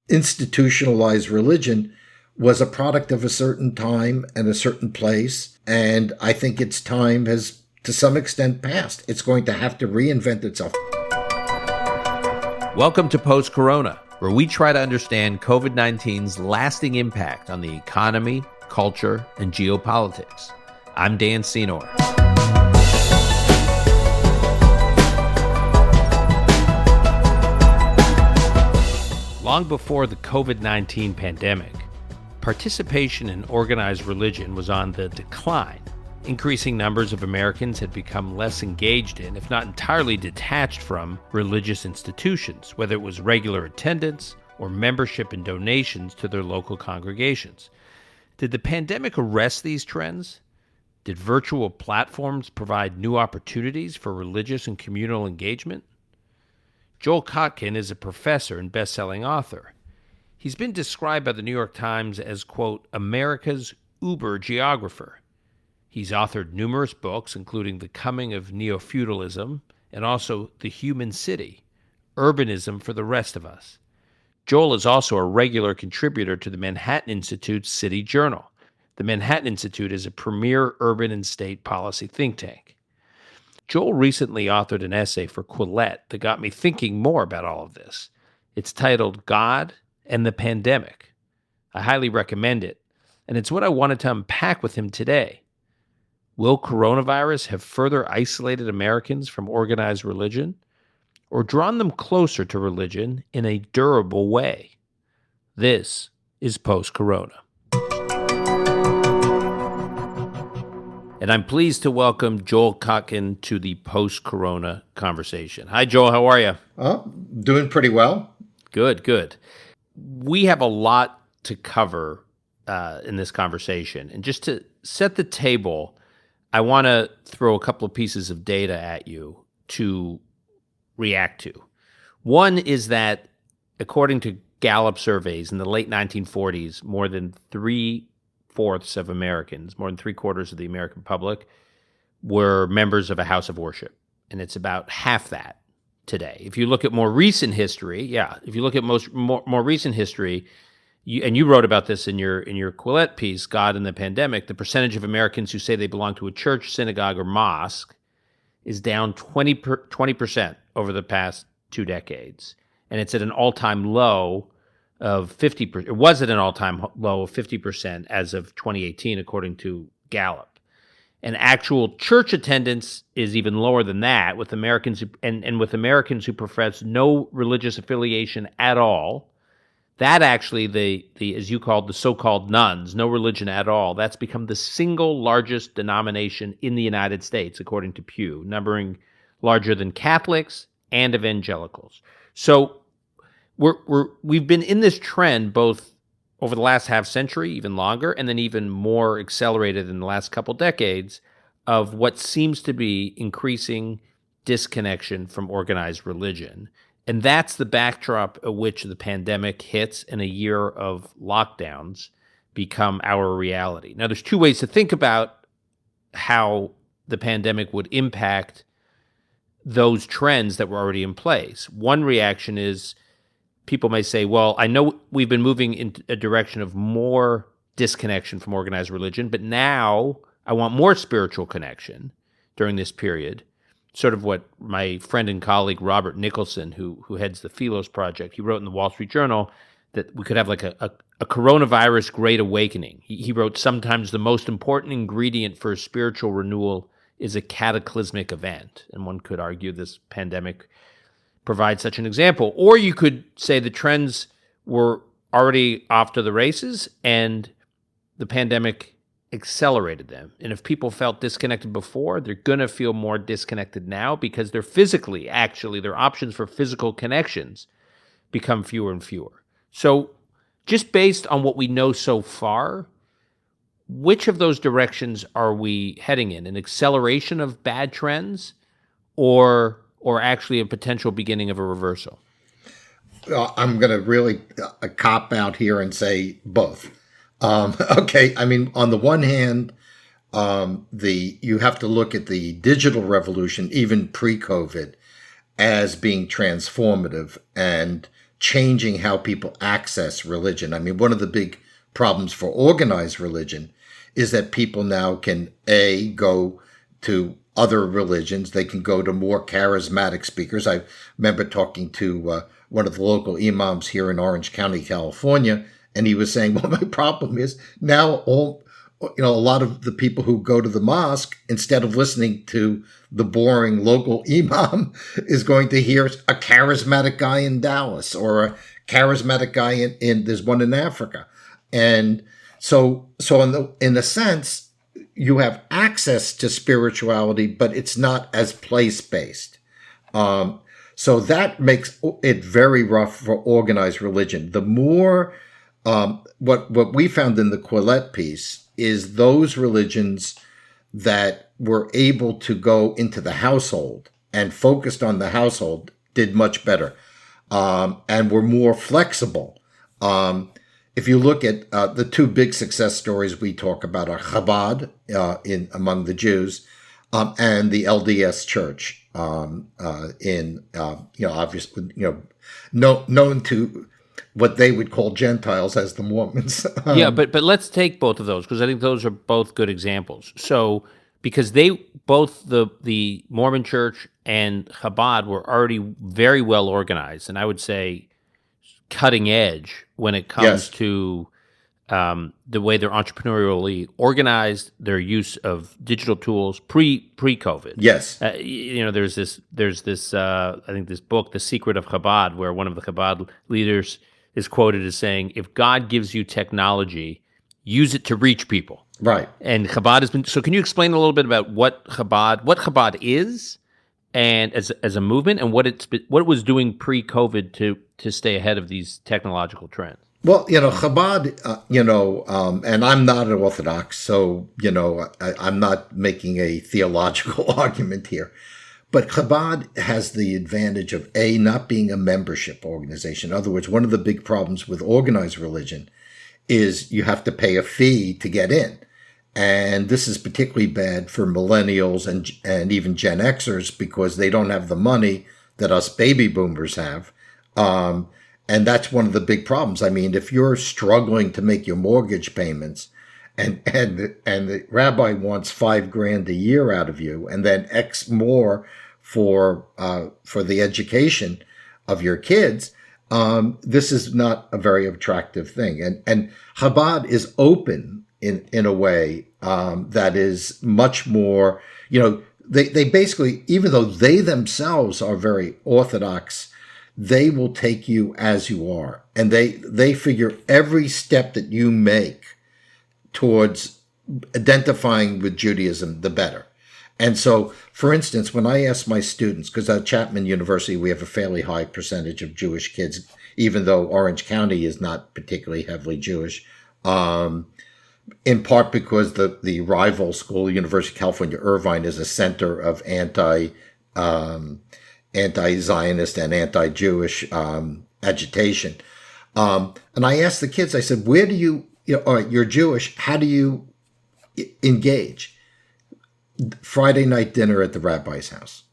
institutionalized religion was a product of a certain time and a certain place. And I think its time has, to some extent, passed. It's going to have to reinvent itself. Welcome to Post-Corona, where we try to understand COVID-19's lasting impact on the economy, culture, and geopolitics. I'm Dan Senor. Long before the COVID-19 pandemic, participation in organized religion was on the decline. Increasing numbers of Americans had become less engaged in, if not entirely detached from, religious institutions, whether it was regular attendance or membership and donations to their local congregations. Did the pandemic arrest these trends? Did virtual platforms provide new opportunities for religious and communal engagement? Joel Kotkin is a professor and best-selling author. He's been described by the New York Times as, quote, America's uber-geographer. He's authored numerous books, including The Coming of Neo-Feudalism and also The Human City, Urbanism for the Rest of Us. Joel is also a regular contributor to the Manhattan Institute's City Journal. The Manhattan Institute is a premier urban and state policy think tank. Joel recently authored an essay for Quillette that got me thinking more about all of this. It's titled God and the Pandemic. I highly recommend it, and it's what I wanted to unpack with him today. Will coronavirus have further isolated Americans from organized religion, or drawn them closer to religion in a durable way? This is Post-Corona. And I'm pleased to welcome Joel Kotkin to the Post-Corona conversation. Hi, Joel. How are you? Doing pretty well. Good. We have a lot to cover in this conversation. And just to set the table, I want to throw a couple of pieces of data at you to react to. One is that, according to Gallup surveys in the late 1940s, more than three-fourths of Americans, more than three-quarters of the American public, were members of a house of worship. And it's about half that today. If you look at more recent history, more recent history, you wrote about this in your Quillette piece, God and the Pandemic, the percentage of Americans who say they belong to a church, synagogue, or mosque is down 20% over the past 2 decades. And it's at an all-time low of 50%. It was at an all-time low of 50% as of 2018, according to Gallup. And actual church attendance is even lower than that, with Americans with Americans who profess no religious affiliation at all. That actually, the as you called the so-called nuns, no religion at all, that's become the single largest denomination in the United States, according to Pew, numbering larger than Catholics and evangelicals. So we've been in this trend both over the last half century, even longer, and then even more accelerated in the last couple decades, of what seems to be increasing disconnection from organized religion. And that's the backdrop at which the pandemic hits and a year of lockdowns become our reality. Now, there's two ways to think about how the pandemic would impact those trends that were already in place. One reaction is people may say, well, I know we've been moving in a direction of more disconnection from organized religion, but now I want more spiritual connection during this period. Sort of what my friend and colleague Robert Nicholson, who heads the Philos Project, he wrote in the Wall Street Journal that we could have like a coronavirus great awakening. He wrote, sometimes the most important ingredient for spiritual renewal is a cataclysmic event. And one could argue this pandemic provides such an example. Or you could say the trends were already off to the races and the pandemic accelerated them. And if people felt disconnected before, they're going to feel more disconnected now because they're physically, actually, their options for physical connections become fewer and fewer. So just based on what we know so far, which of those directions are we heading in? An acceleration of bad trends or actually a potential beginning of a reversal? I'm going to really cop out here and say both. Okay, I mean, on the one hand, you have to look at the digital revolution, even pre-COVID, as being transformative and changing how people access religion. I mean, one of the big problems for organized religion is that people now can go to other religions. They can go to more charismatic speakers. I remember talking to one of the local imams here in Orange County, California, and he was saying, well, my problem is now a lot of the people who go to the mosque, instead of listening to the boring local imam, is going to hear a charismatic guy in Dallas or a charismatic guy in there's one in Africa. And so in a sense, you have access to spirituality, but it's not as place-based. So that makes it very rough for organized religion. The more, what we found in the Quillette piece is those religions that were able to go into the household and focused on the household did much better, and were more flexible. If you look at the two big success stories we talk about are Chabad among the Jews, and the LDS Church obviously known to what they would call Gentiles as the Mormons. Yeah, but let's take both of those because I think those are both good examples. So because both the Mormon Church and Chabad were already very well organized, and I would say cutting edge when it comes to the way they're entrepreneurially organized, their use of digital tools pre-COVID. Yes. There's this I think this book, The Secret of Chabad, where one of the Chabad leaders is quoted as saying, if God gives you technology, use it to reach people. Right. And Chabad has been, so can you explain a little bit about what Chabad is and as a movement and what it was doing pre-COVID to stay ahead of these technological trends? Well, Chabad, and I'm not an Orthodox, so, I'm not making a theological argument here. But Chabad has the advantage of, not being a membership organization. In other words, one of the big problems with organized religion is you have to pay a fee to get in. And this is particularly bad for millennials and even Gen Xers because they don't have the money that us baby boomers have. And that's one of the big problems. I mean, if you're struggling to make your mortgage payments and the rabbi wants $5,000 a year out of you and then X more for the education of your kids, this is not a very attractive thing. And Chabad is open in a way that is much more, they basically, even though they themselves are very orthodox, they will take you as you are. And they figure every step that you make towards identifying with Judaism, the better. And so, for instance, when I ask my students, because at Chapman University, we have a fairly high percentage of Jewish kids, even though Orange County is not particularly heavily Jewish, in part because the rival school, University of California, Irvine, is a center of anti-Zionist and anti-Jewish agitation. And I asked the kids, I said, where do you all right, you're Jewish, how do you engage? Friday night dinner at the rabbi's house.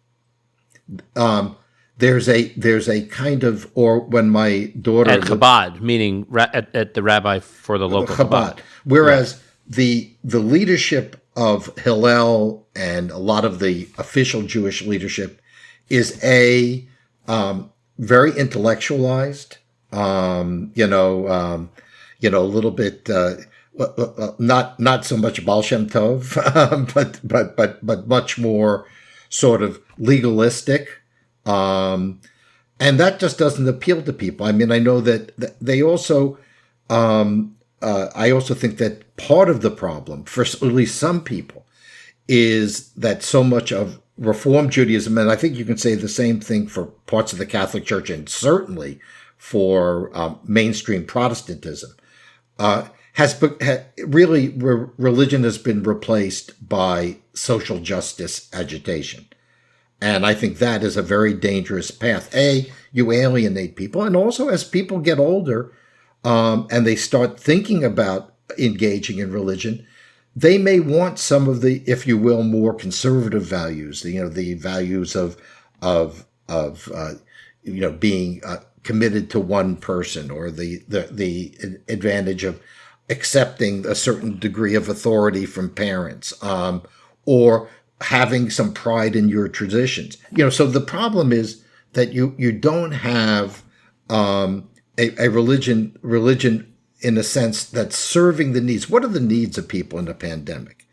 There's a kind of, or when my daughter... At Chabad, meaning at the rabbi for the local Chabad. Whereas the leadership of Hillel and a lot of the official Jewish leadership is very intellectualized, a little bit, not so much Baal Shem Tov, but much more sort of legalistic. And that just doesn't appeal to people. I mean, I know that they also, I also think that part of the problem for at least some people is that so much of Reform Judaism, and I think you can say the same thing for parts of the Catholic Church and certainly for mainstream Protestantism, religion has been replaced by social justice agitation. And I think that is a very dangerous path. You alienate people. And also as people get older and they start thinking about engaging in religion, they may want some of the, if you will, more conservative values, the values of being committed to one person, or the advantage of accepting a certain degree of authority from parents, or having some pride in your traditions. So the problem is that you don't have a religion in a sense that's serving the needs. What are the needs of people in a pandemic?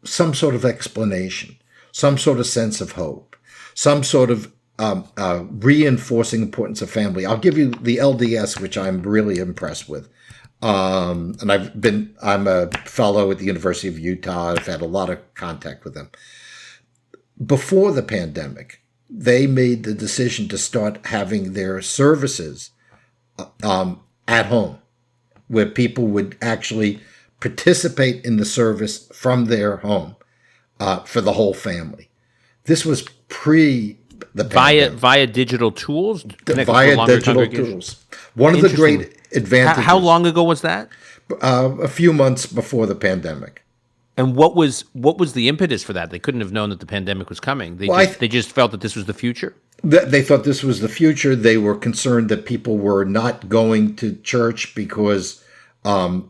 Some sort of explanation, some sort of sense of hope, some sort of reinforcing importance of family. I'll give you the LDS, which I'm really impressed with. And I'm a fellow at the University of Utah. I've had a lot of contact with them. Before the pandemic, they made the decision to start having their services at home, where people would actually participate in the service from their home for the whole family. This was pre the pandemic. Via digital tools? Via digital tools. One of the great advantages. How long ago was that? A few months before the pandemic. And what was the impetus for that? They couldn't have known that the pandemic was coming. They just felt that this was the future? They thought this was the future. They were concerned that people were not going to church because it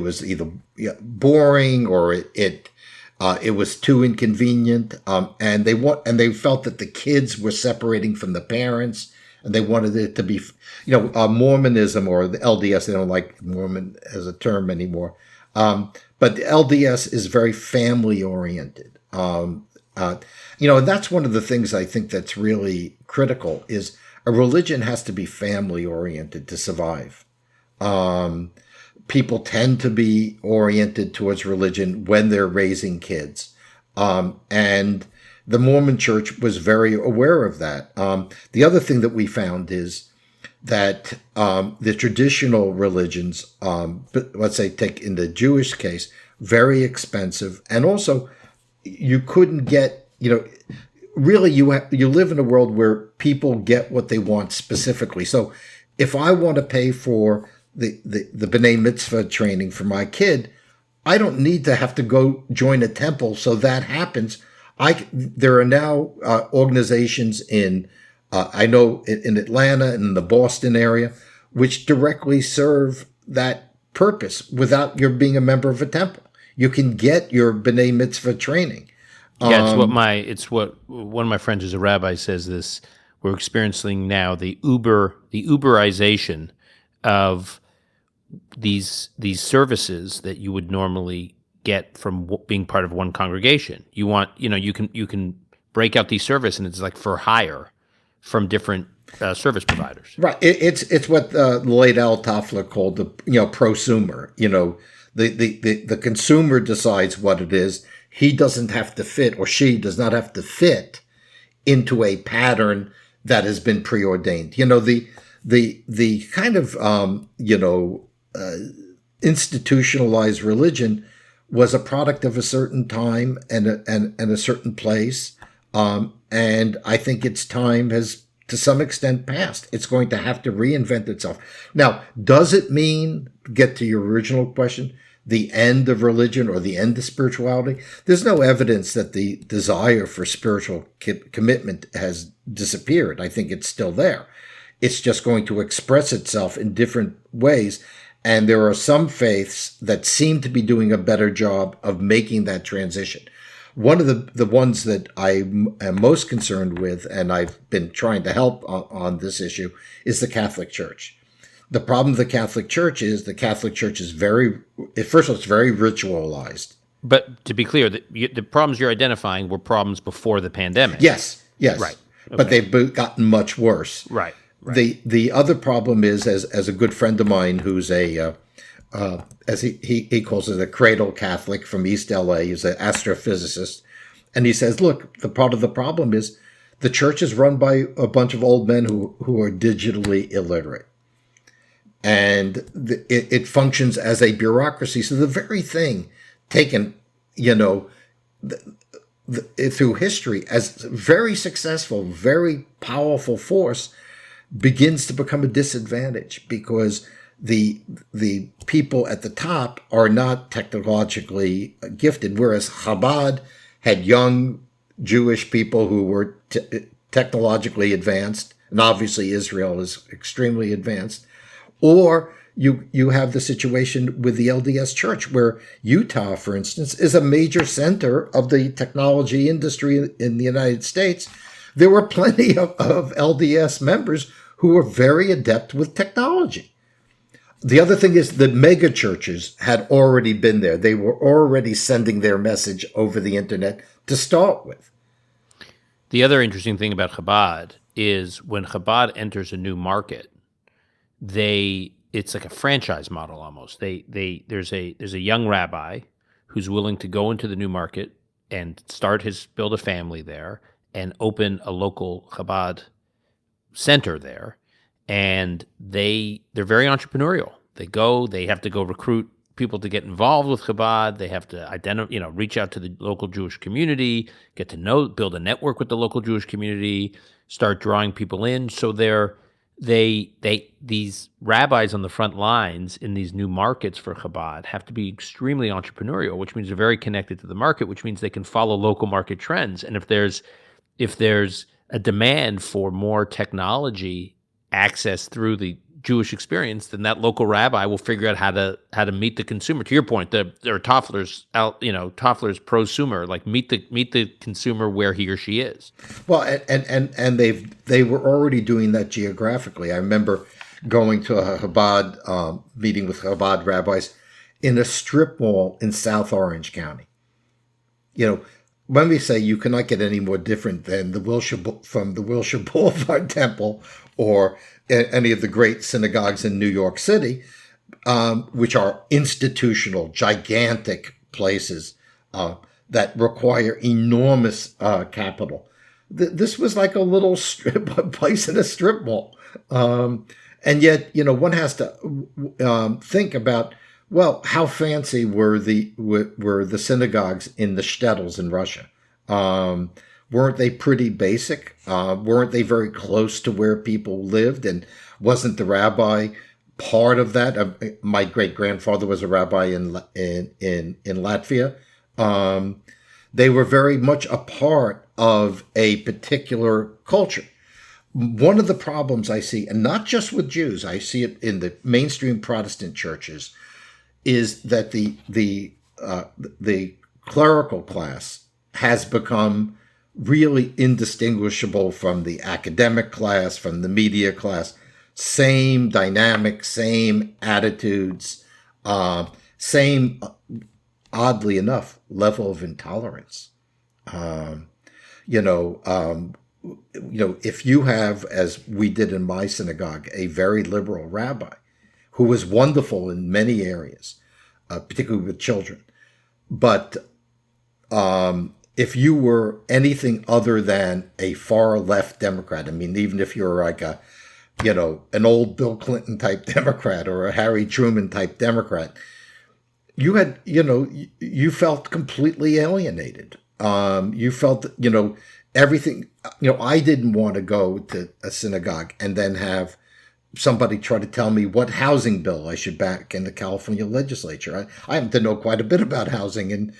was either boring, or it was too inconvenient, and they felt that the kids were separating from the parents, and they wanted it to be, Mormonism, or the LDS. They don't like Mormon as a term anymore, but the LDS is very family oriented. And that's one of the things I think that's really critical, is a religion has to be family oriented to survive. People tend to be oriented towards religion when they're raising kids. And the Mormon Church was very aware of that. The other thing that we found is that the traditional religions, let's say take in the Jewish case, very expensive. And also you couldn't get, really you live in a world where people get what they want specifically. So if I want to pay for the B'nai Mitzvah training for my kid, I don't need to have to go join a temple so that happens. There are now organizations I know in Atlanta and in the Boston area, which directly serve that purpose without your being a member of a temple. You can get your B'nai Mitzvah training. Yeah, it's what one of my friends who's a rabbi says this. We're experiencing now the Uberization of these services that you would normally get from being part of one congregation. You can break out these services, and it's like for hire from different service providers. Right. It's what the late Al Toffler called the prosumer. The consumer decides what it is. He doesn't have to fit, or she does not have to fit into a pattern that has been preordained. The kind of institutionalized religion was a product of a certain time and a certain place, and I think its time has to some extent passed. It's going to have to reinvent itself. Now, does it mean, get to your original question, the end of religion or the end of spirituality? There's no evidence that the desire for spiritual commitment has disappeared. I think it's still there. It's just going to express itself in different ways. And there are some faiths that seem to be doing a better job of making that transition. One of the ones that I am most concerned with, and I've been trying to help on this issue, is the Catholic Church. The problem with the Catholic Church is is very, first of all, it's very ritualized. But to be clear, the problems you're identifying were problems before the pandemic. Yes. Right. Okay. But they've gotten much worse. Right. The other problem is, as a good friend of mine who's as he calls it, a cradle Catholic from East LA, he's an astrophysicist, and he says, look, the part of the problem is the church is run by a bunch of old men who are digitally illiterate. And it functions as a bureaucracy. So the very thing taken, through history as very successful, very powerful force begins to become a disadvantage because the people at the top are not technologically gifted, whereas Chabad had young Jewish people who were technologically advanced, and obviously Israel is extremely advanced. Or you have the situation with the LDS Church, where Utah, for instance, is a major center of the technology industry in the United States. There were plenty of LDS members who were very adept with technology. The other thing is the mega churches had already been there. They were already sending their message over the internet to start with. The other interesting thing about Chabad is when Chabad enters a new market, it's like a franchise model almost. There's a young rabbi who's willing to go into the new market and build a family there and open a local Chabad center there, and they're very entrepreneurial. They have to go recruit people to get involved with Chabad. They have to reach out to the local Jewish community, get to know, build a network with the local Jewish community, start drawing people in. So these rabbis on the front lines in these new markets for Chabad have to be extremely entrepreneurial, which means they're very connected to the market, which means they can follow local market trends. And if there's a demand for more technology access through the Jewish experience, then that local rabbi will figure out how to meet the consumer. To your point, there are Toffler's prosumer, like meet the consumer where he or she is. Well, and they were already doing that geographically. I remember going to a Chabad meeting with Chabad rabbis in a strip mall in South Orange County. When we say you cannot get any more different than the Wilshire Boulevard Temple or any of the great synagogues in New York City, which are institutional, gigantic places that require enormous capital. This was like a little place in a strip mall. And yet, one has to think about, well, how fancy were the synagogues in the shtetls in Russia? Weren't they pretty basic? Weren't they very close to where people lived? And wasn't the rabbi part of that? My great grandfather was a rabbi in Latvia. They were very much a part of a particular culture. One of the problems I see, and not just with Jews, I see it in the mainstream Protestant churches, is that the clerical class has become really indistinguishable from the academic class, from the media class. Same dynamic, same attitudes, same, oddly enough, level of intolerance. If you have, as we did in my synagogue, a very liberal rabbi who was wonderful in many areas, particularly with children, but if you were anything other than a far left Democrat, I mean, even if you're like an old Bill Clinton type Democrat or a Harry Truman type Democrat, you had, you felt completely alienated. You felt, everything, I didn't want to go to a synagogue and then have somebody try to tell me what housing bill I should back in the California legislature. I happen to know quite a bit about housing, and,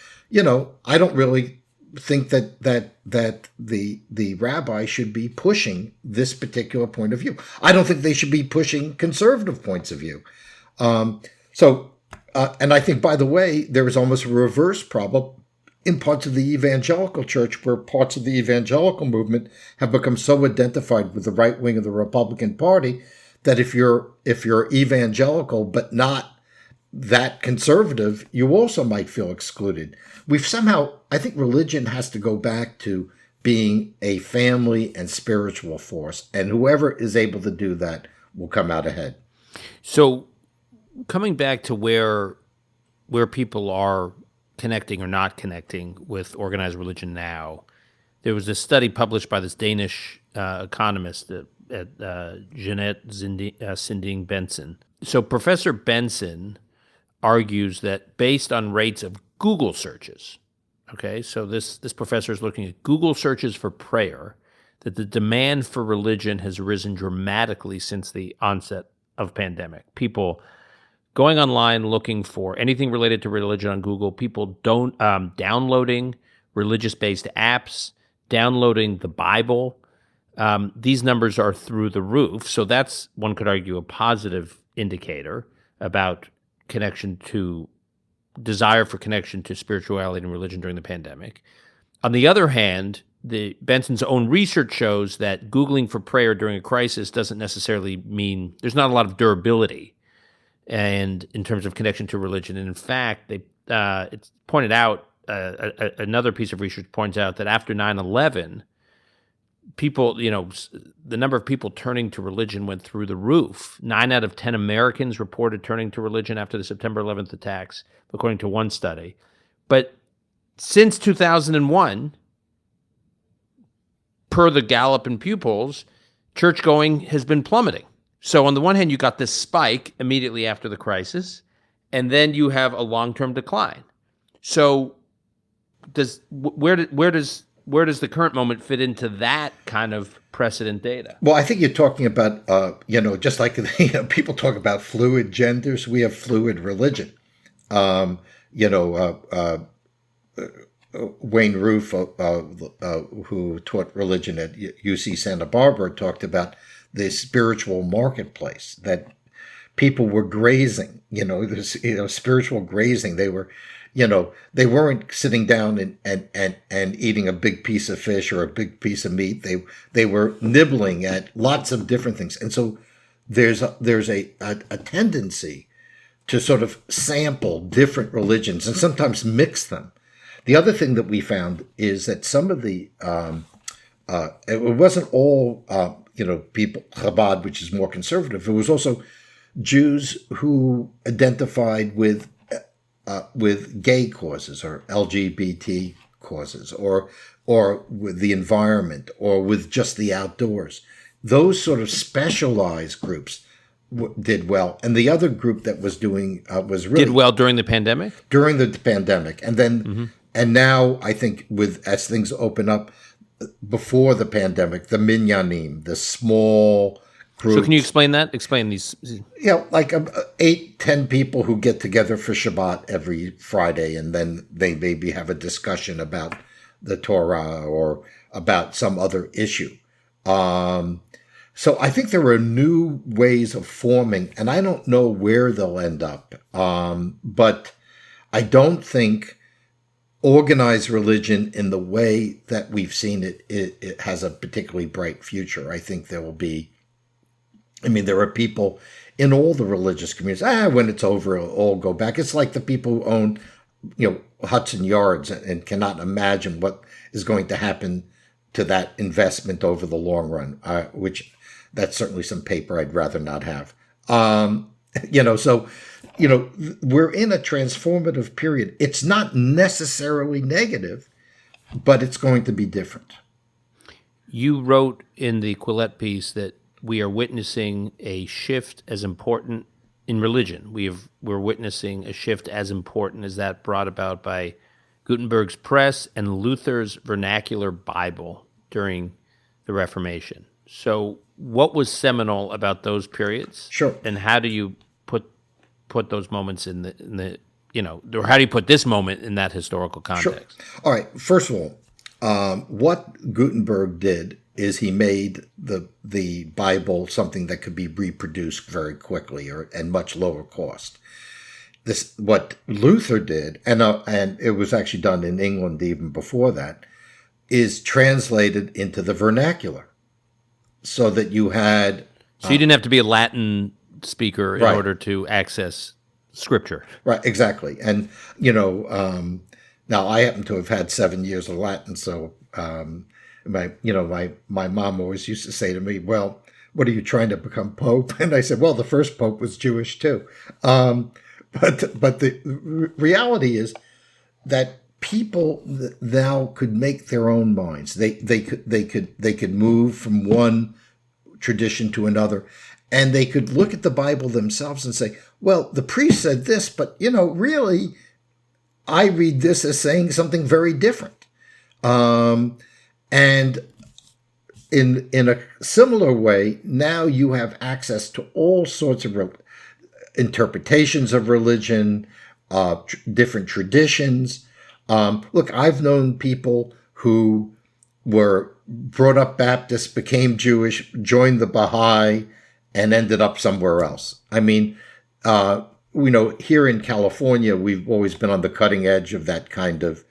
I don't really think that the rabbi should be pushing this particular point of view. I don't think they should be pushing conservative points of view. And I think, by the way, there is almost a reverse problem in parts of the evangelical church, where parts of the evangelical movement have become so identified with the right wing of the Republican Party that if you're evangelical but not that conservative, you also might feel excluded. I think religion has to go back to being a family and spiritual force, and whoever is able to do that will come out ahead. So, coming back to where people are connecting or not connecting with organized religion now, there was this study published by this Danish economist at Jeanette Sinding Benson. So Professor Benson argues that based on rates of Google searches, okay, so this professor is looking at Google searches for prayer, that the demand for religion has risen dramatically since the onset of pandemic. People going online looking for anything related to religion on Google, people downloading religious-based apps, downloading the Bible, these numbers are through the roof. So that's, one could argue, a positive indicator about desire for connection to spirituality and religion during the pandemic. On the other hand, Benson's own research shows that Googling for prayer during a crisis doesn't necessarily mean there's not a lot of durability and in terms of connection to religion. And in fact, it's pointed out, another piece of research points out that after 9/11, people, the number of people turning to religion went through the roof. 9 out of 10 Americans reported turning to religion after the September 11th attacks, according to one study. But since 2001, per the Gallup and Pew polls, church-going has been plummeting. So on the one hand, you got this spike immediately after the crisis, and then you have a long-term decline. So where does the current moment fit into that kind of precedent data? Well, I think you're talking about, just like people talk about fluid genders, we have fluid religion. Wayne Roof, who taught religion at UC Santa Barbara, talked about the spiritual marketplace, that people were grazing, spiritual grazing. They were, they weren't sitting down and eating a big piece of fish or a big piece of meat. They were nibbling at lots of different things. And so there's a tendency to sort of sample different religions and sometimes mix them. The other thing that we found is that some of the, it wasn't all, people, Chabad, which is more conservative. It was also Jews who identified with gay causes or LGBT causes, or with the environment, or with just the outdoors. Those sort of specialized groups did well, and the other group that was doing was really did well during the pandemic. And then and now I think as things open up before the pandemic, the minyanim, the small groups. So can you explain that? Explain these. Like 8-10 people who get together for Shabbat every Friday, and then they maybe have a discussion about the Torah or about some other issue. So I think there are new ways of forming, and I don't know where they'll end up. But I don't think organized religion in the way that we've seen it has a particularly bright future. I think there will be, there are people in all the religious communities, when it's over, it'll all go back. It's like the people who own, Hudson Yards and cannot imagine what is going to happen to that investment over the long run, which that's certainly some paper I'd rather not have. We're in a transformative period. It's not necessarily negative, but it's going to be different. You wrote in the Quillette piece that we are witnessing a shift as important in religion. We're witnessing a shift as important as that brought about by Gutenberg's press and Luther's vernacular Bible during the Reformation. So what was seminal about those periods? Sure. And how do you put those moments in the or how do you put this moment in that historical context? Sure. All right. First of all, what Gutenberg did is he made the Bible something that could be reproduced very quickly and much lower cost. What Luther did, and it was actually done in England even before that, is translated into the vernacular, so that you had. So you didn't have to be a Latin speaker in right. order to access Scripture. Right, exactly. And, now I happen to have had 7 years of Latin, so my mom always used to say to me, well, what are you trying to become Pope? And I said, well, the first Pope was Jewish too. But the reality is that people now could make their own minds. They could move from one tradition to another, and they could look at the Bible themselves and say, well, the priest said this, but really, I read this as saying something very different. And in a similar way, now you have access to all sorts of interpretations of religion, different traditions. Look, I've known people who were brought up Baptist, became Jewish, joined the Baha'i, and ended up somewhere else. I mean, here in California, we've always been on the cutting edge of that kind of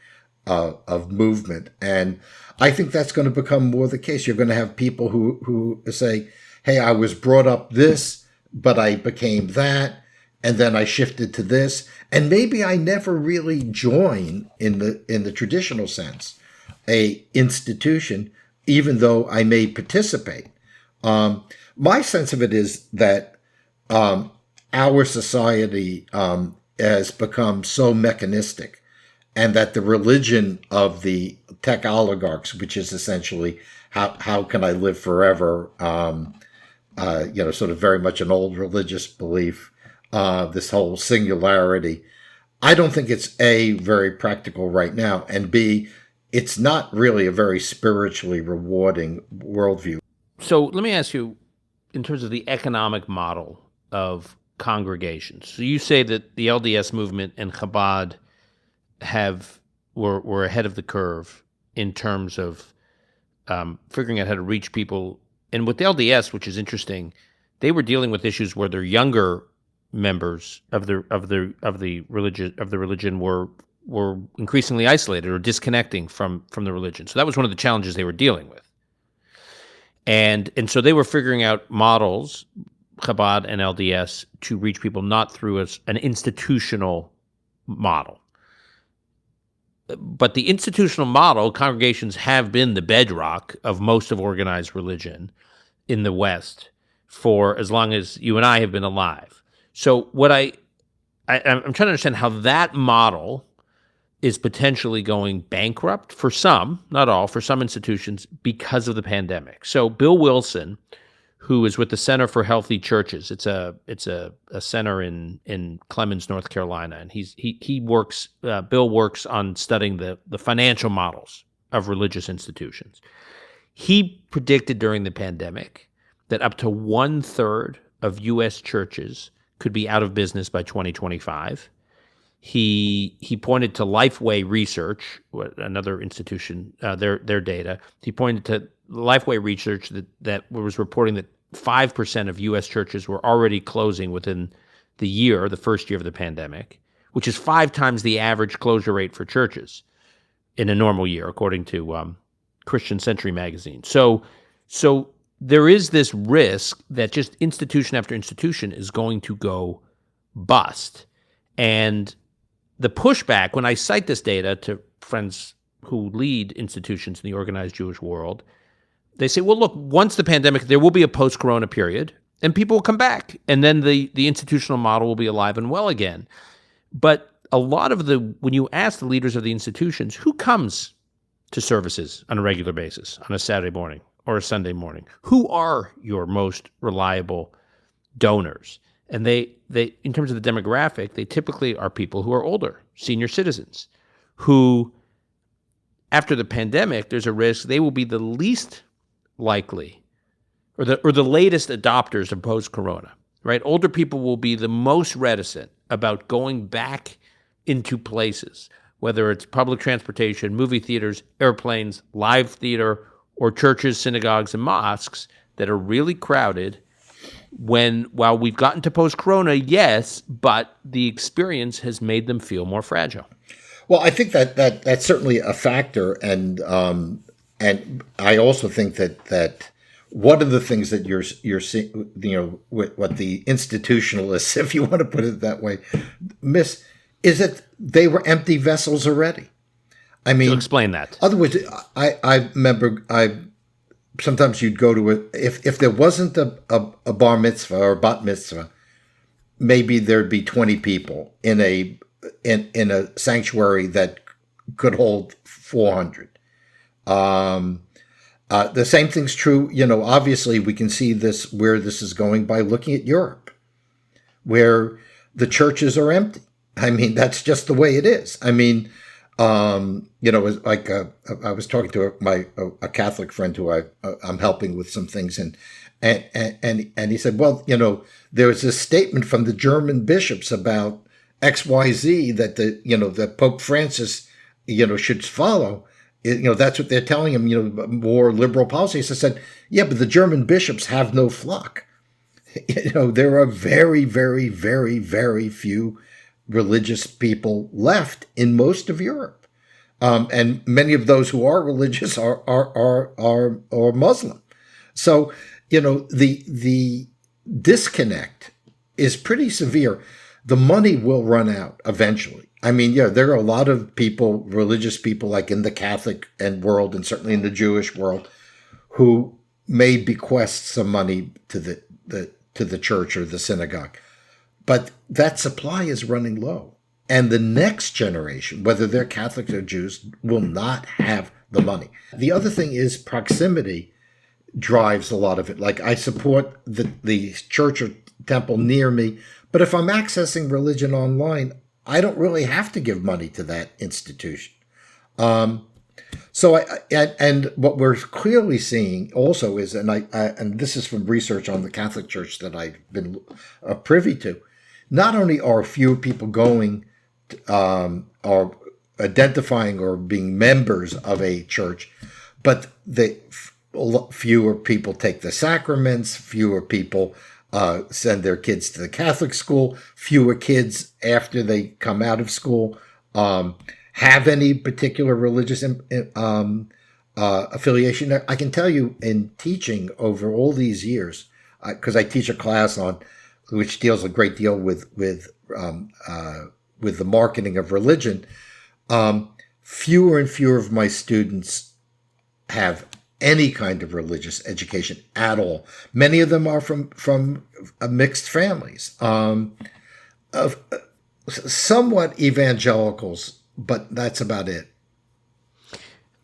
movement, and I think that's going to become more the case. You're going to have people who say, "Hey, I was brought up this, but I became that, and then I shifted to this, and maybe I never really join in the traditional sense a institution, even though I may participate." My sense of it is that our society has become so mechanistic, and that the religion of the tech oligarchs, which is essentially how can I live forever, sort of very much an old religious belief, this whole singularity. I don't think it's A, very practical right now, and B, it's not really a very spiritually rewarding worldview. So let me ask you, in terms of the economic model of congregations. So you say that the LDS movement and Chabad were ahead of the curve in terms of figuring out how to reach people. And with the LDS, which is interesting, they were dealing with issues where their younger members of the religion were increasingly isolated or disconnecting from the religion. So that was one of the challenges they were dealing with. And so they were figuring out models, Chabad and LDS, to reach people not through an institutional model. But the institutional model, congregations have been the bedrock of most of organized religion in the West for as long as you and I have been alive. So what I'm trying to understand how that model is potentially going bankrupt for some, not all, for some institutions because of the pandemic. So Bill Wilson, who is with the Center for Healthy Churches, it's a center in Clemmons, North Carolina, and Bill works on studying the financial models of religious institutions. He predicted during the pandemic that up to 1/3 of U.S. churches could be out of business by 2025. He pointed to Lifeway Research, another institution, their data. He pointed to Lifeway Research that was reporting that 5% of U.S. churches were already closing within the first year of the pandemic, which is 5 times the average closure rate for churches in a normal year, according to Christian Century magazine. So there is this risk that just institution after institution is going to go bust. And the pushback, when I cite this data to friends who lead institutions in the organized Jewish world, they say, well, look, once the pandemic, there will be a post-corona period, and people will come back, and then the institutional model will be alive and well again. But a lot of when you ask the leaders of the institutions, who comes to services on a regular basis, on a Saturday morning or a Sunday morning? Who are your most reliable donors? And they in terms of the demographic, they typically are people who are older, senior citizens, who, after the pandemic, there's a risk they will be the least likely or the latest adopters of post-corona, right? Older people will be the most reticent about going back into places, whether it's public transportation, movie theaters, airplanes, live theater, or churches, synagogues, and mosques that are really crowded. While we've gotten to post-corona, yes, but the experience has made them feel more fragile. Well, I think that's certainly a factor, and I also think that one of the things that you're seeing, what the institutionalists, if you want to put it that way, miss is that they were empty vessels already. I mean, to explain that. Otherwise, I remember sometimes you'd go to if there wasn't a bar mitzvah or bat mitzvah, maybe there'd be 20 people in a sanctuary that could hold 400. The same thing's true. Obviously we can see where this is going by looking at Europe, where the churches are empty. I mean, that's just the way it is. I mean, it's like I was talking to a Catholic friend who I'm helping with some things, and he said, well, there was this statement from the German bishops about XYZ that that Pope Francis should follow. That's what they're telling him, more liberal policies. I said, yeah, but the German bishops have no flock. There are very, very, very, very few religious people left in most of Europe. And many of those who are religious are Muslim. So, the disconnect is pretty severe. The money will run out eventually. I mean, yeah, there are a lot of people, religious people, like in the Catholic world and certainly in the Jewish world, who may bequest some money to the church or the synagogue. But that supply is running low. And the next generation, whether they're Catholics or Jews, will not have the money. The other thing is proximity drives a lot of it. Like, I support the church or temple near me, but if I'm accessing religion online, I don't really have to give money to that institution. So what we're clearly seeing also is, and this is from research on the Catholic Church that I've been privy to, not only are fewer people going, or identifying or being members of a church, but fewer people take the sacraments, fewer people send their kids to the Catholic school, fewer kids after they come out of school have any particular religious affiliation. I can tell you, in teaching over all these years, because I teach a class which deals a great deal with the marketing of religion, fewer and fewer of my students have any kind of religious education at all. Many of them are from mixed families, of somewhat evangelicals, but that's about it.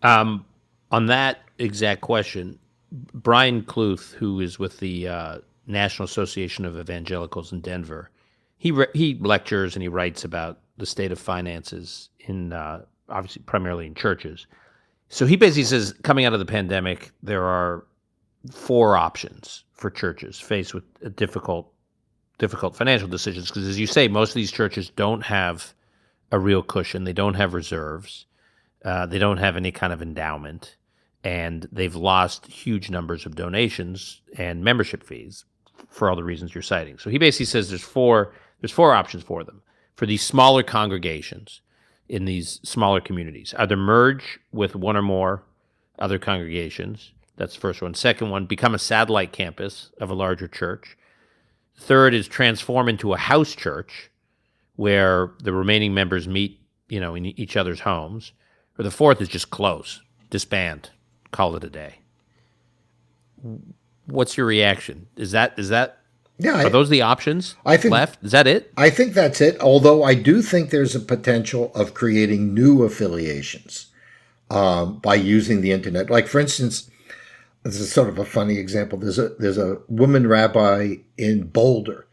On that exact question, Brian Kluth, who is with the National Association of Evangelicals in Denver, he lectures and he writes about the state of finances in obviously primarily in churches. So he basically says, coming out of the pandemic, there are 4 options for churches faced with difficult financial decisions. Because, as you say, most of these churches don't have a real cushion. They don't have reserves. They don't have any kind of endowment. And they've lost huge numbers of donations and membership fees for all the reasons you're citing. So he basically says there's four options for them. For these smaller congregations in these smaller communities, either merge with one or more other congregations. That's the first one. Second one, become a satellite campus of a larger church. Third is transform into a house church where the remaining members meet, in each other's homes. Or the fourth is just close, disband, call it a day. What's your reaction? Is that are those the options left? Is that it? I think that's it, although I do think there's a potential of creating new affiliations by using the internet. Like, for instance, this is sort of a funny example. There's a woman rabbi in Boulder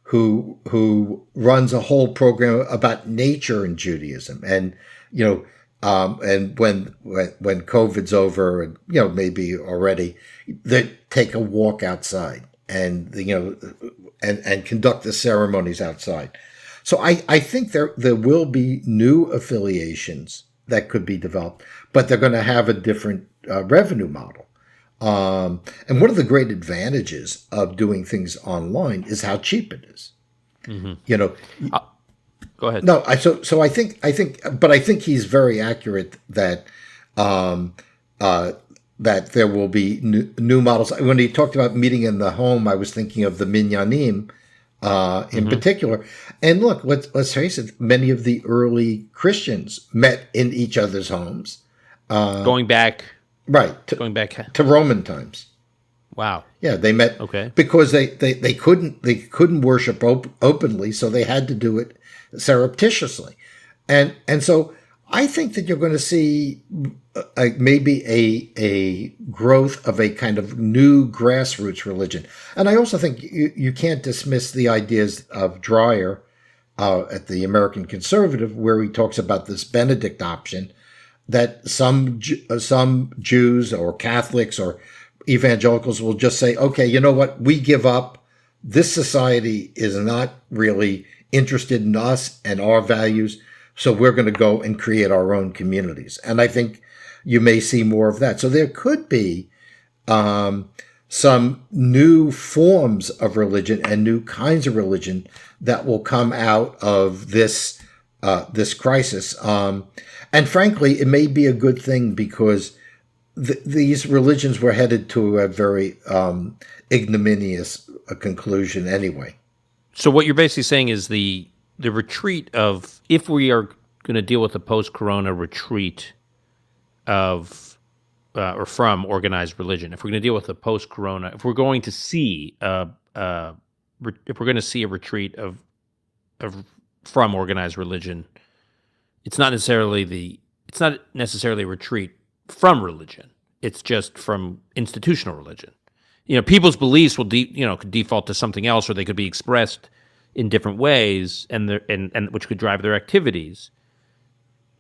who runs a whole program about nature in Judaism. And, and when COVID's over, and, maybe already, they take a walk outside and and conduct the ceremonies outside. So I think there will be new affiliations that could be developed, but they're going to have a different revenue model. And one of the great advantages of doing things online is how cheap it is. Mm-hmm. Go ahead. No, I think he's very accurate that that there will be new models. When he talked about meeting in the home, I was thinking of the minyanim in particular. And look, let's face it, many of the early Christians met in each other's homes. Going back to Roman times. Wow. Yeah, they met because they couldn't worship openly, so they had to do it surreptitiously. And so I think that you're going to see maybe a growth of a kind of new grassroots religion. And I also think you can't dismiss the ideas of Dreyer at the American Conservative, where he talks about this Benedict option, that some Jews or Catholics or evangelicals will just say, okay, you know what, we give up. This society is not really interested in us and our values, so we're going to go and create our own communities. And I think, you may see more of that. So there could be some new forms of religion and new kinds of religion that will come out of this this crisis. And frankly, it may be a good thing because these religions were headed to a very ignominious conclusion anyway. So what you're basically saying is the retreat of, if we are going to deal with the post-corona retreat of or from organized religion, if we're going to deal with the post-corona, if we're going to see if we're going to see a retreat of from organized religion, it's not necessarily a retreat from religion. It's just from institutional religion. People's beliefs will could default to something else, or they could be expressed in different ways, and which could drive their activities.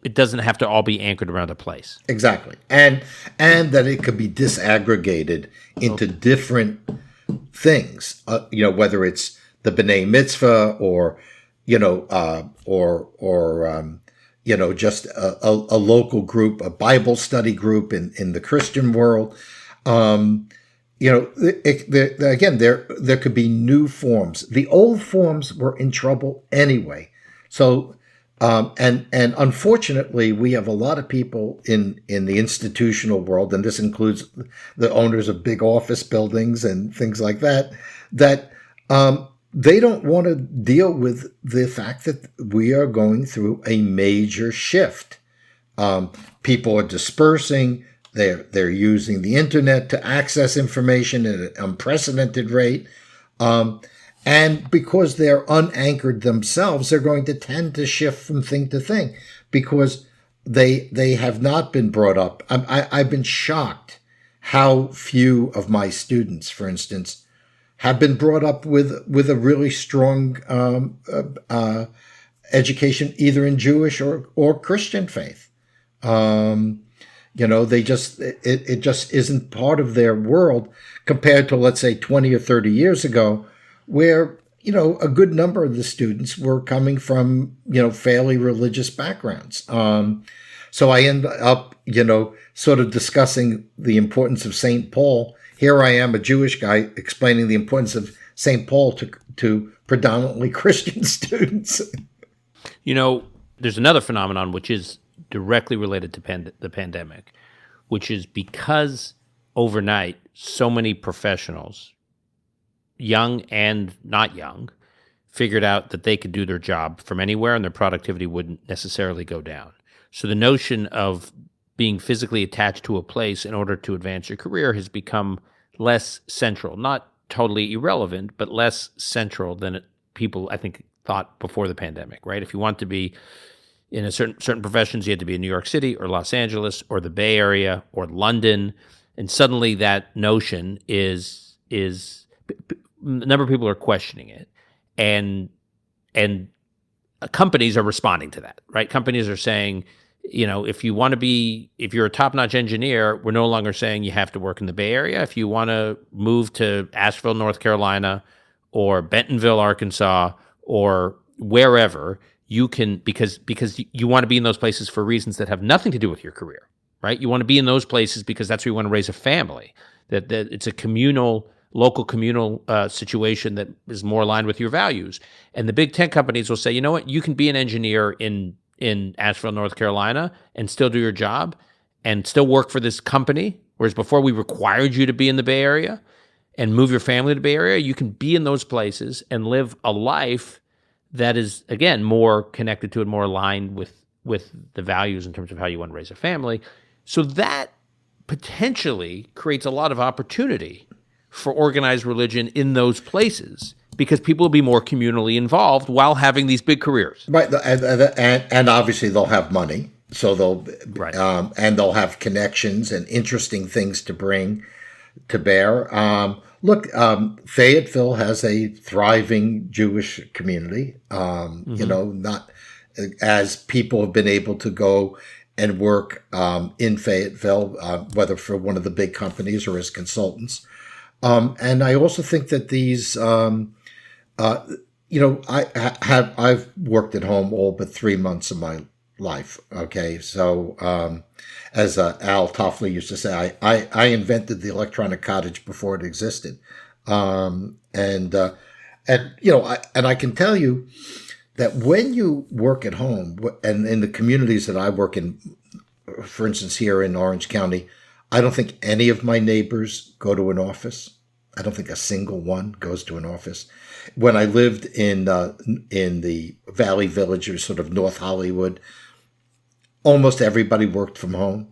It doesn't have to all be anchored around a place. Exactly, and that it could be disaggregated into different things. Whether it's the B'nai Mitzvah or just a local group, a Bible study group in the Christian world. Again, there could be new forms. The old forms were in trouble anyway. So, and unfortunately, we have a lot of people in the institutional world, and this includes the owners of big office buildings and things like that, they don't want to deal with the fact that we are going through a major shift. People are dispersing. They're using the internet to access information at an unprecedented rate. And because they're unanchored themselves, they're going to tend to shift from thing to thing because they have not been brought up. I've been shocked how few of my students, for instance, have been brought up with a really strong education, either in Jewish or Christian faith. They just it just isn't part of their world compared to, let's say, 20 or 30 years ago, where a good number of the students were coming from fairly religious backgrounds. So I end up sort of discussing the importance of St. Paul. Here I am, a Jewish guy, explaining the importance of St. Paul to predominantly Christian students. There's another phenomenon which is directly related to the pandemic, which is because overnight so many professionals, young and not young, figured out that they could do their job from anywhere and their productivity wouldn't necessarily go down. So the notion of being physically attached to a place in order to advance your career has become less central, not totally irrelevant, but less central than people, I think, thought before the pandemic, right? If you want to be in a certain professions, you had to be in New York City or Los Angeles or the Bay Area or London, and suddenly that notion is a number of people are questioning it, and companies are responding to that, right? Companies are saying, if you're a top-notch engineer, we're no longer saying you have to work in the Bay Area. If you want to move to Asheville, North Carolina, or Bentonville, Arkansas, or wherever, you can, because you want to be in those places for reasons that have nothing to do with your career, right? You want to be in those places because that's where you want to raise a family, that it's a local communal situation that is more aligned with your values. And the big tech companies will say, you know what, you can be an engineer in Asheville, North Carolina, and still do your job and still work for this company. Whereas before we required you to be in the Bay Area and move your family to the Bay Area, you can be in those places and live a life that is, again, more connected to and more aligned with the values in terms of how you want to raise a family. So that potentially creates a lot of opportunity for organized religion in those places, because people will be more communally involved while having these big careers. Right, and obviously they'll have money, so and they'll have connections and interesting things to bring to bear. Fayetteville has a thriving Jewish community. Not as people have been able to go and work in Fayetteville, whether for one of the big companies or as consultants. And I also think that these, I've worked at home all but 3 months of my life. Okay, so as Al Toffler used to say, I invented the electronic cottage before it existed, and and I can tell you that when you work at home, and in the communities that I work in, for instance, here in Orange County, I don't think any of my neighbors go to an office. I don't think a single one goes to an office. When I lived in the Valley Village, or sort of North Hollywood, almost everybody worked from home.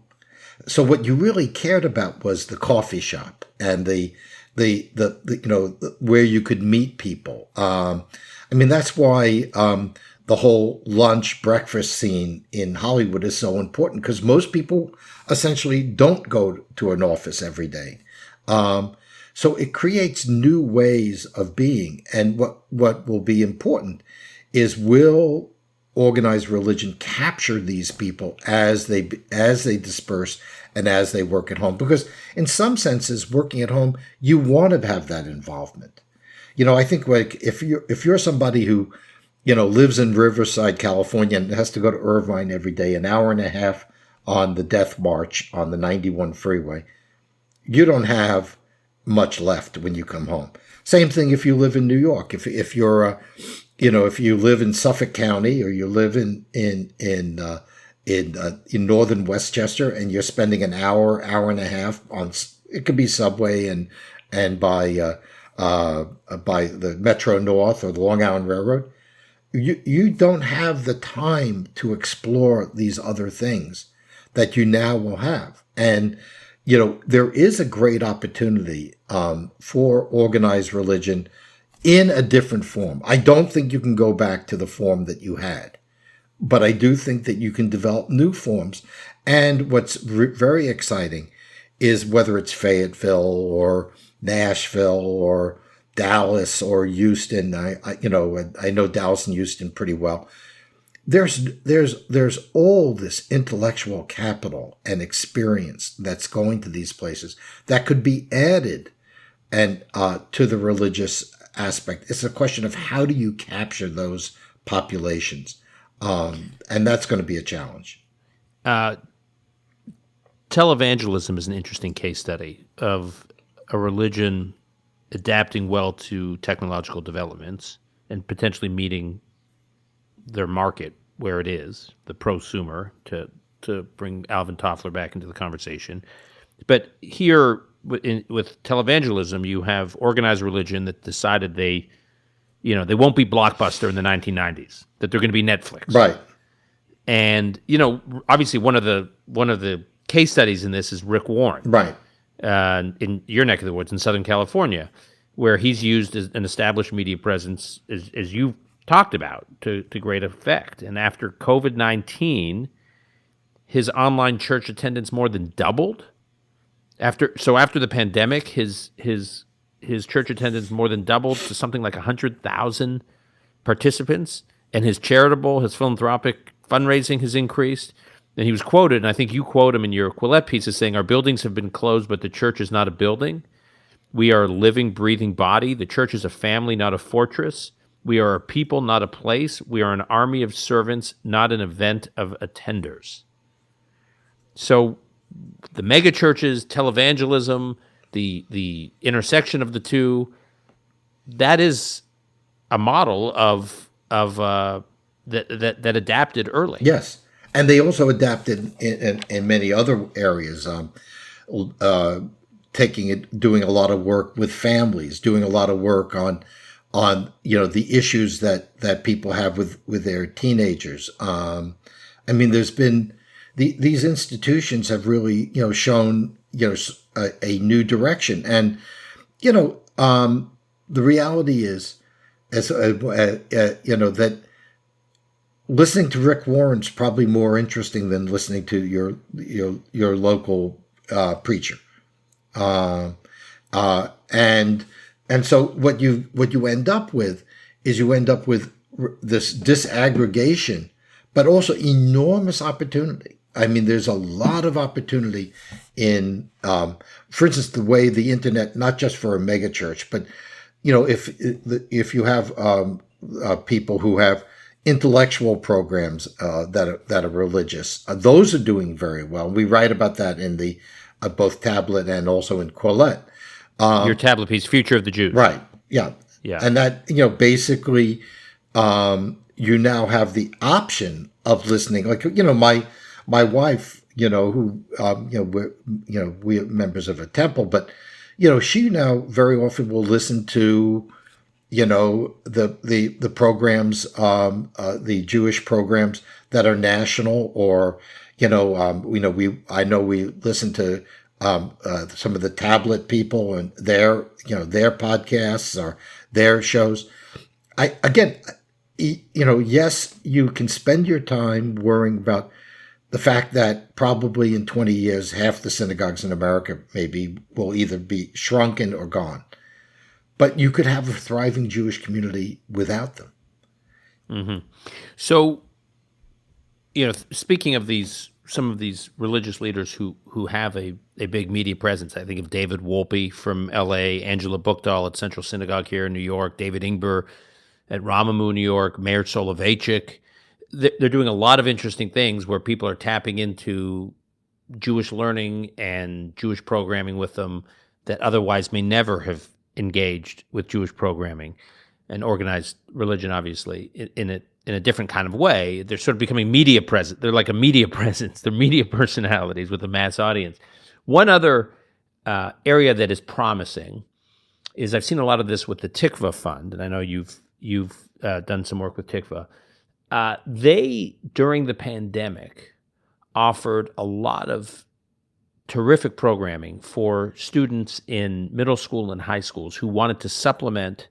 So what you really cared about was the coffee shop and the where you could meet people. I mean, that's why the whole lunch breakfast scene in Hollywood is so important, because most people essentially don't go to an office every day. So it creates new ways of being. And what will be important is, will organized religion capture these people as they disperse and as they work at home? Because in some senses, working at home, you want to have that involvement. I think, like, if you're somebody who lives in Riverside, California, and has to go to Irvine every day, an hour and a half on the Death March on the 91 freeway, you don't have much left when you come home. Same thing if you live in New York. If you're if you live in Suffolk County, or you live in northern Westchester, and you're spending an hour and a half on, it could be subway and by the Metro North or the Long Island Railroad, you don't have the time to explore these other things that you now will have. And there is a great opportunity for organized religion in a different form. I don't think you can go back to the form that you had, but I do think that you can develop new forms. And what's very exciting is, whether it's Fayetteville or Nashville or Dallas or Houston, I know Dallas and Houston pretty well. There's all this intellectual capital and experience that's going to these places that could be added and to the religious aspect. It's a question of, how do you capture those populations, and that's going to be a challenge. Televangelism is an interesting case study of a religion adapting well to technological developments and potentially meeting their market where it is, the prosumer, to bring Alvin Toffler back into the conversation. But here with televangelism, you have organized religion that decided they won't be Blockbuster in the 1990s, that they're going to be Netflix. Right. And, obviously one of the case studies in this is Rick Warren. Right. In your neck of the woods in Southern California, where he's used as an established media presence, as you've talked about, to great effect. And after COVID-19, his online church attendance more than doubled. After the pandemic, his church attendance more than doubled to something like 100,000 participants, and his philanthropic fundraising has increased. And he was quoted, and I think you quote him in your Quillette piece, as saying, "Our buildings have been closed, but the church is not a building. We are a living, breathing body. The church is a family, not a fortress. We are a people, not a place. We are an army of servants, not an event of attenders." So the mega churches, televangelism, the intersection of the two, that is a model of that adapted early. Yes. And they also adapted in many other areas, doing a lot of work with families, doing a lot of work on the issues that people have with their teenagers. There's been these institutions have really shown a new direction, and the reality is, that listening to Rick Warren's probably more interesting than listening to your local preacher, and so what you end up with is this disaggregation, but also enormous opportunity. There's a lot of opportunity in, for instance, the way the internet, not just for a megachurch, but if you have people who have intellectual programs that are religious. Those are doing very well. We write about that in the both tablet and also in Quillette. Your tablet piece, Future of the Jews. Right. Yeah. Yeah. And that, basically, you now have the option of listening. Like, my wife, who, we're members of a temple, but, she now very often will listen to, the programs, the Jewish programs that are national, or, I know we listen to some of the tablet people and their podcasts or their shows. Yes, you can spend your time worrying about the fact that probably in 20 years, half the synagogues in America maybe will either be shrunken or gone. But you could have a thriving Jewish community without them. Mm-hmm. So, speaking of some of these religious leaders who have a big media presence, I think of David Wolpe from L.A., Angela Buchdahl at Central Synagogue here in New York, David Ingber at Ramamu, New York, Meir Soloveichik. They're doing a lot of interesting things where people are tapping into Jewish learning and Jewish programming with them that otherwise may never have engaged with Jewish programming and organized religion, obviously, in a different kind of way. They're sort of becoming media present. They're like a media presence. They're media personalities with a mass audience. One other area that is promising is I've seen a lot of this with the Tikva Fund, and I know you've done some work with Tikva. They, during the pandemic, offered a lot of terrific programming for students in middle school and high schools who wanted to supplement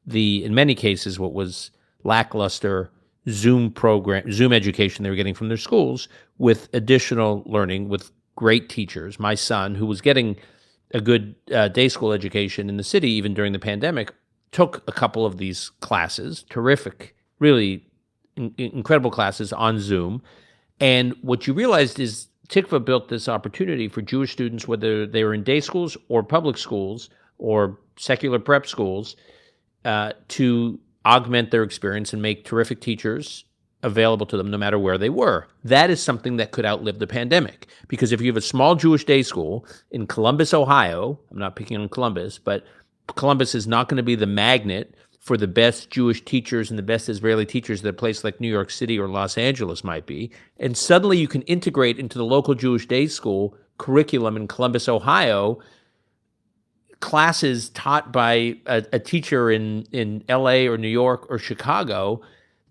in many cases, what was lackluster Zoom education they were getting from their schools with additional learning with great teachers. My son, who was getting a good day school education in the city even during the pandemic, took a couple of these classes, terrific, really incredible classes on Zoom. And what you realized is Tikva built this opportunity for Jewish students, whether they were in day schools or public schools or secular prep schools, to augment their experience and make terrific teachers available to them no matter where they were. That is something that could outlive the pandemic. Because if you have a small Jewish day school in Columbus, Ohio, I'm not picking on Columbus, but Columbus is not going to be the magnet for the best Jewish teachers and the best Israeli teachers that a place like New York City or Los Angeles might be. And suddenly you can integrate into the local Jewish day school curriculum in Columbus, Ohio, classes taught by a teacher in LA or New York or Chicago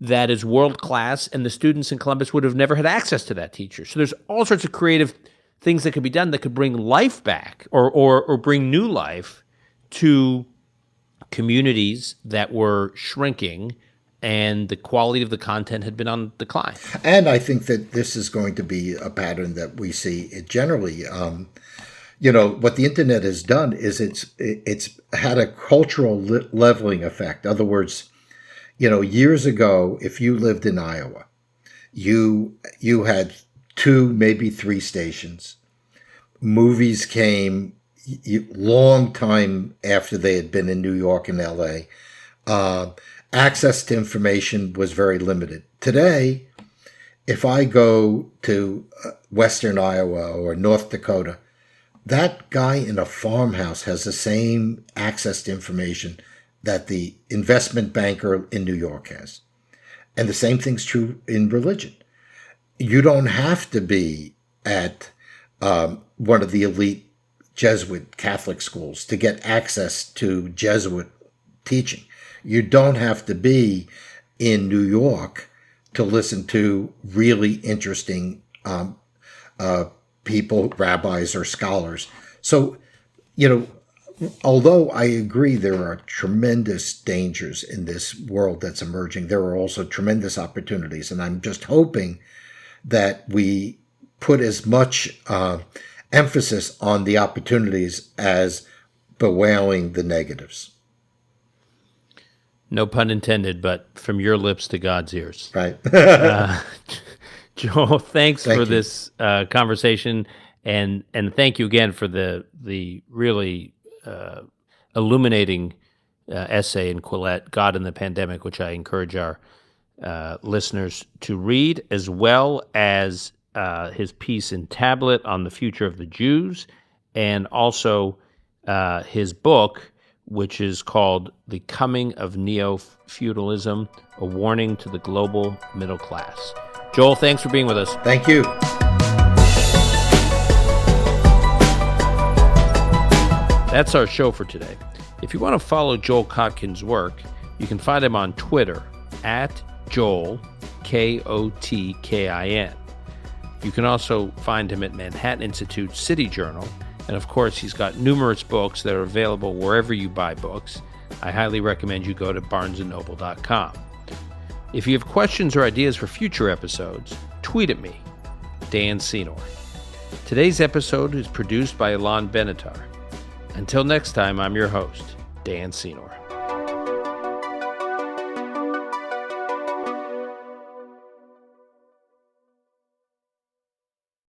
that is world-class, and the students in Columbus would have never had access to that teacher. So there's all sorts of creative things that could be done that could bring life back or bring new life to communities that were shrinking and the quality of the content had been on decline. And I think that this is going to be a pattern that we see generally. What the internet has done is it's had a cultural leveling effect. In other words, years ago, if you lived in Iowa, you had 2, maybe 3 stations. Movies came long time after they had been in New York and LA. Access to information was very limited. Today, if I go to Western Iowa or North Dakota, that guy in a farmhouse has the same access to information that the investment banker in New York has. And the same thing's true in religion. You don't have to be at one of the elite Jesuit Catholic schools to get access to Jesuit teaching. You don't have to be in New York to listen to really interesting people, rabbis or scholars. So, although I agree there are tremendous dangers in this world that's emerging, there are also tremendous opportunities. And I'm just hoping that we put as much emphasis on the opportunities as bewailing the negatives. No pun intended, but from your lips to God's ears. Right. Joel, thanks for you. this conversation, and thank you again for the really illuminating essay in Quillette, God in the Pandemic, which I encourage our listeners to read, as well as his piece in Tablet on the future of the Jews, and also his book, which is called The Coming of Neo-Feudalism, A Warning to the Global Middle Class. Joel, thanks for being with us. Thank you. That's our show for today. If you want to follow Joel Kotkin's work, you can find him on Twitter at Joel, Kotkin. You can also find him at Manhattan Institute City Journal. And of course, he's got numerous books that are available wherever you buy books. I highly recommend you go to barnesandnoble.com. If you have questions or ideas for future episodes, tweet at me, Dan Senor. Today's episode is produced by Ilan Benatar. Until next time, I'm your host, Dan Senor.